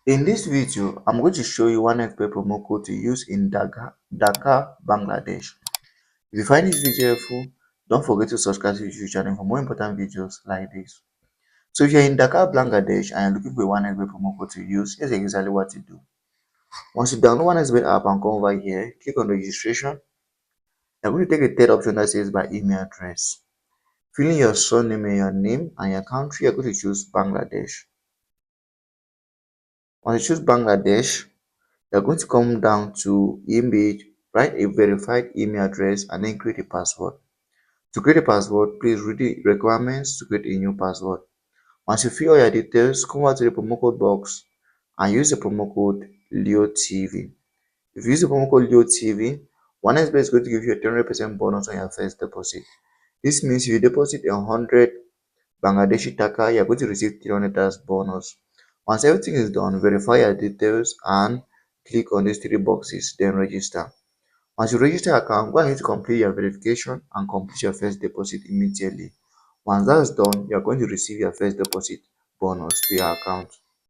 In this video, I'm going to show you one expert promo code to use in Dhaka, Bangladesh. If you find this video helpful, don't forget to subscribe to the YouTube channel for more important videos like this. So if you're in Dhaka, Bangladesh and you're looking for one expert promo code to use, here's exactly what to do. Once you download one expert app and come over here, click on registration. You're going to take the third option that says by email address. Fill in your surname and your name and your country. You're going to choose Bangladesh. Once you choose Bangladesh, you're going to come down to image, write a verified email address and then create a password. To create a password, please read the requirements to create a new password. Once you fill all your details, come out to the promo code box and use the promo code LEOTV. If you use the promo code LEOTV, OneXBet is going to give you a 300% bonus on your first deposit. This means if you deposit 100 Bangladeshi Taka, you are going to receive 300 as bonus. Once everything is done, verify your details and click on these three boxes, then register. Once you register your account, go ahead to complete your verification and complete your first deposit immediately. Once that's done, you are going to receive your first deposit bonus to your account.